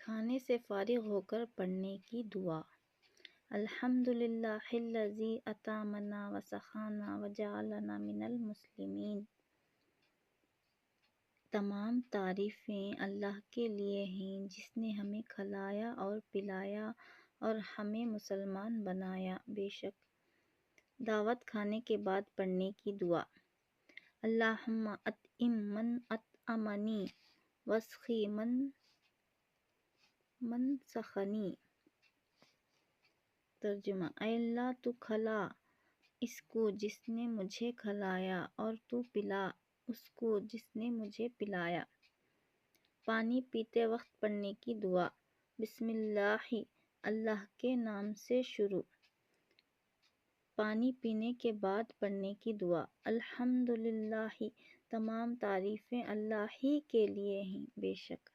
खाने से फ़ारिग़ होकर पढ़ने की दुआ। अल्हम्दुलिल्लाहिल्लज़ी अतामना व सखाना व जअलना मिनल मुस्लिमीन। तमाम तारीफ़ें अल्लाह के लिए हैं जिसने हमें खिलाया और पिलाया और हमें मुसलमान बनाया। बेशक दावत खाने के बाद पढ़ने की दुआ। अल्लाहुम्मा अतइम मन अतअमनी वस्क़ी मन सक़नी। तर्जुमा, ऐ अल्लाह तू खिला इसको जिसने मुझे खिलाया और तू पिला उसको जिसने मुझे पिलाया। पानी पीते वक्त पढ़ने की दुआ। बिस्मिल्लाहि, अल्लाह के नाम से शुरू। पानी पीने के बाद पढ़ने की दुआ। अल्हम्दुलिल्लाहि, तमाम तारीफ़ें अल्लाह ही के लिए हैं। बेशक